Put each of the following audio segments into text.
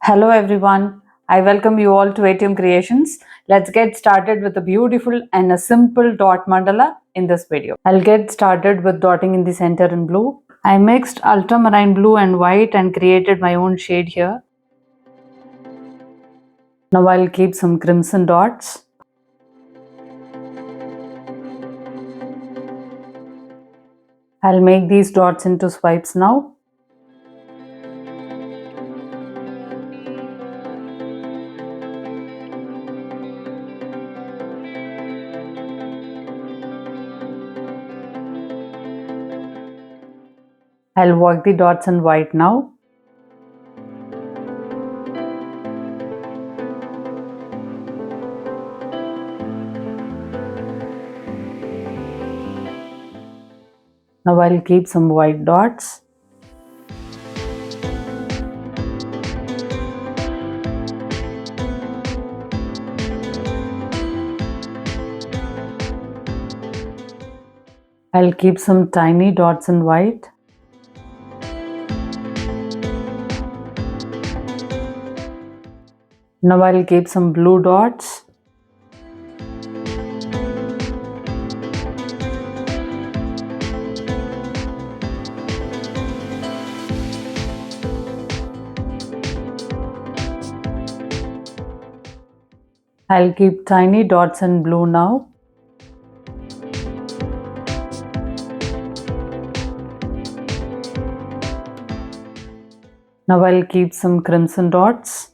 Hello everyone, I welcome you all to ATM Creations. Let's get started with a beautiful and a simple dot mandala in this video. I'll get started with dotting in the center in blue. I mixed ultramarine blue and white and created my own shade here. Now I'll keep some crimson dots. I'll make these dots into swipes now. I'll work the dots in white now. Now I'll keep some white dots. I'll keep some tiny dots in white. Now I'll keep some blue dots. I'll keep tiny dots in blue now. Now I'll keep some crimson dots.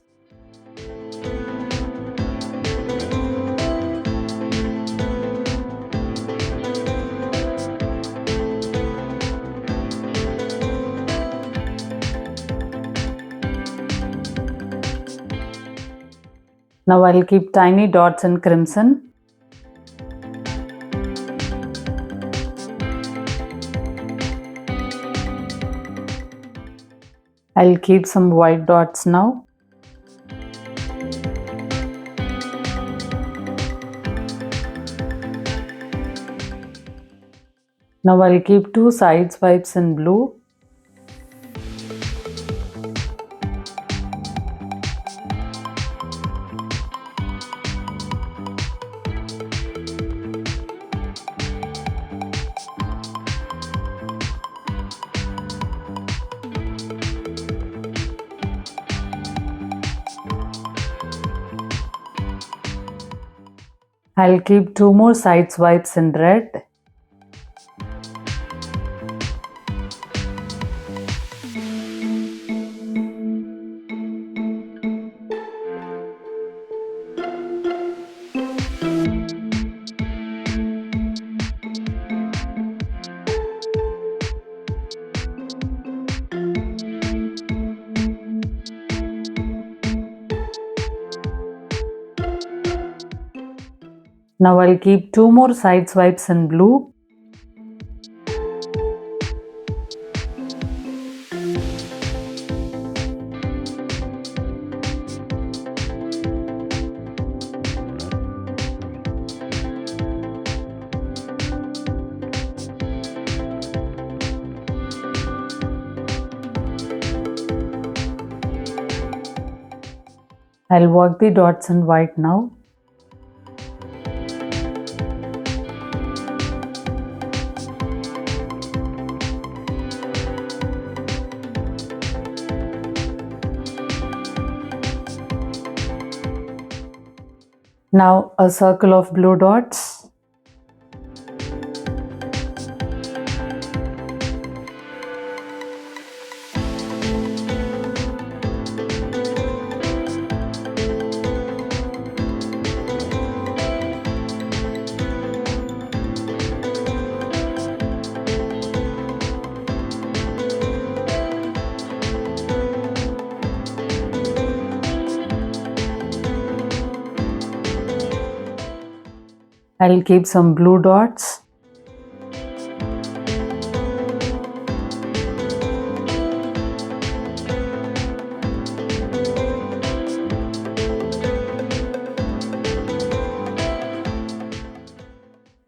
Now I'll keep tiny dots in crimson. I'll keep some white dots now. Now I'll keep two side swipes in blue. I'll keep two more side swipes in red. Now I'll keep two more side swipes in blue. I'll work the dots in white now. Now a circle of blue dots. I'll keep some blue dots.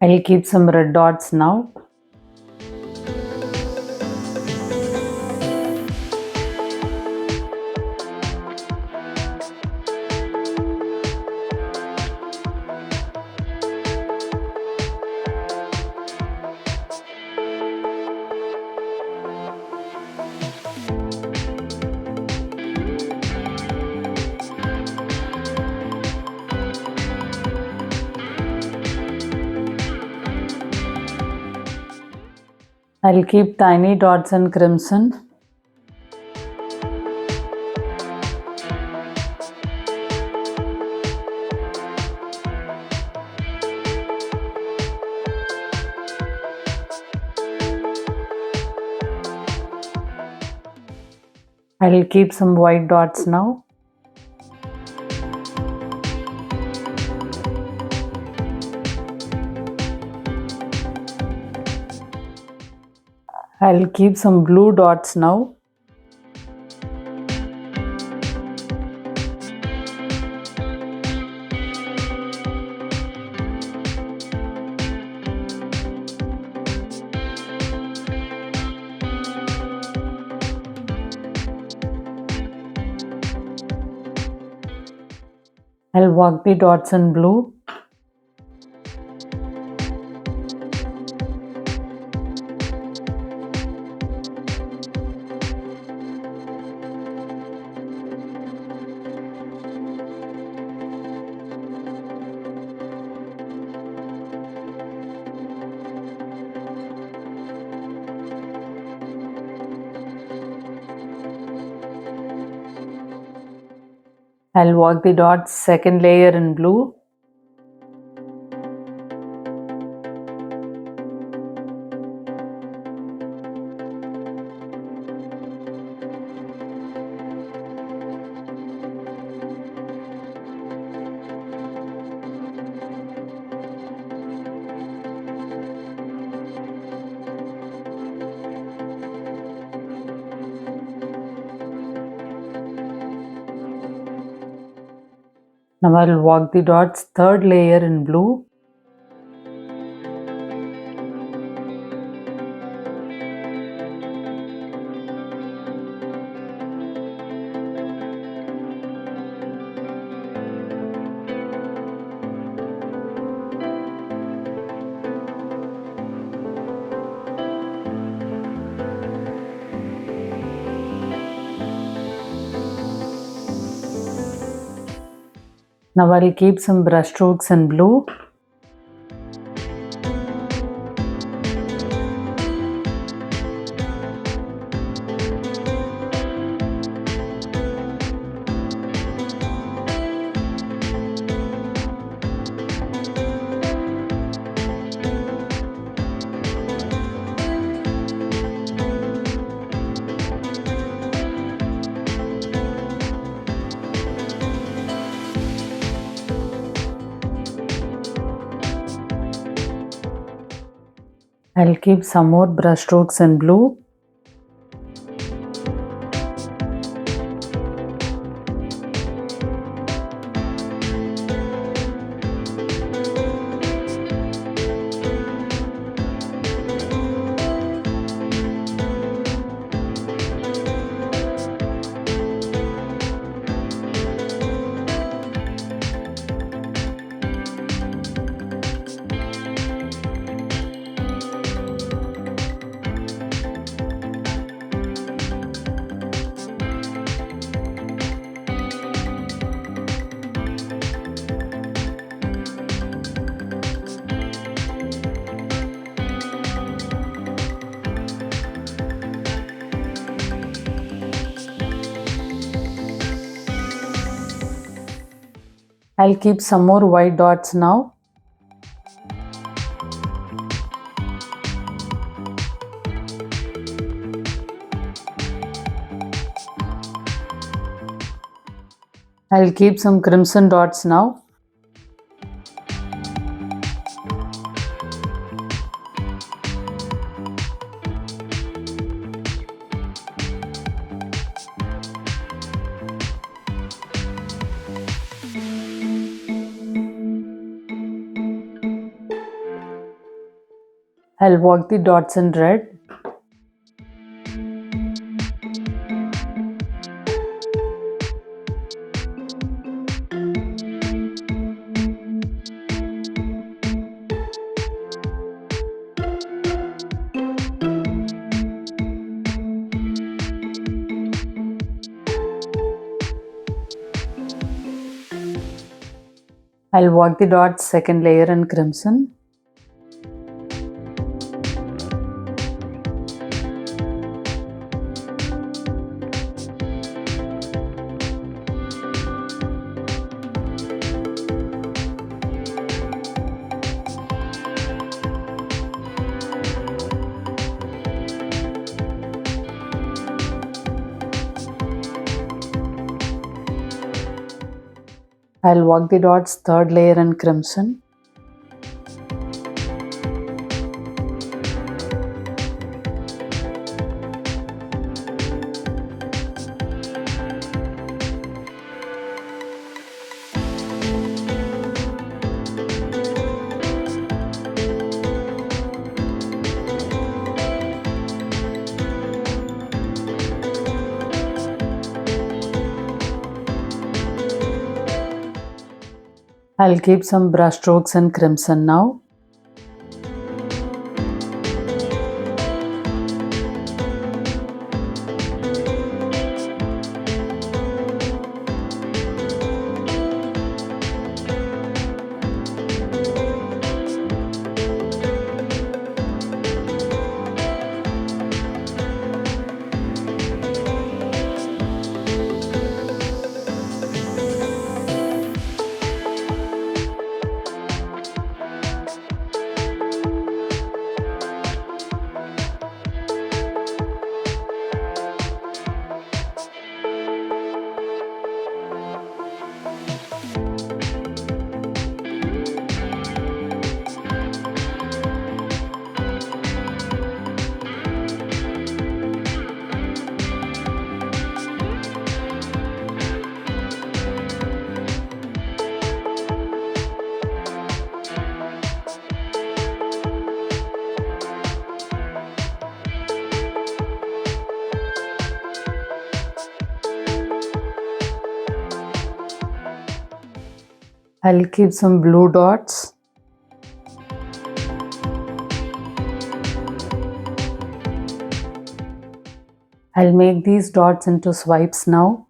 I'll keep some red dots now. I'll keep tiny dots in crimson. I'll keep some white dots now. I'll keep some blue dots now. I'll work the dots in blue. I'll work the dots second layer in blue. Now I'll work the dots third layer in blue. Now I'll keep some brush strokes in blue. I'll keep some more brush strokes in blue. I'll keep some more white dots now. I'll keep some crimson dots now. I'll work the dots in red. I'll work the dots second layer in crimson. I'll work the dots third layer in crimson. I'll keep some brush strokes in crimson now. I'll keep some blue dots. I'll make these dots into swipes now.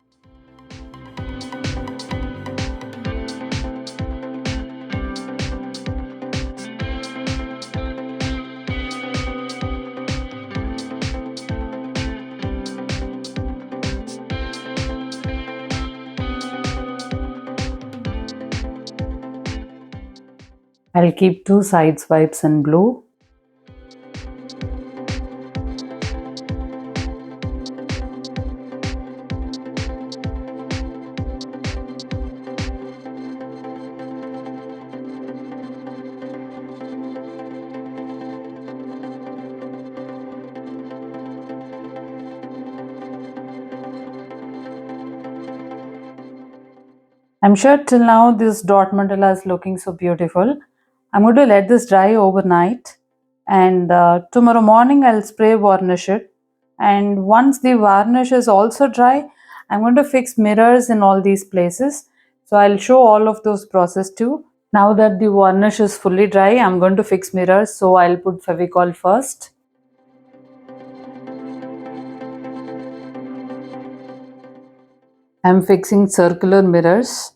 I'll keep 2 side swipes in blue. I'm sure till now this dot mandala is looking so beautiful. I'm going to let this dry overnight, and tomorrow morning I'll spray varnish it. And once the varnish is also dry, I'm going to fix mirrors in all these places. So I'll show all of those process too. Now that the varnish is fully dry, I'm going to fix mirrors. So I'll put Fevicol first. I'm fixing circular mirrors.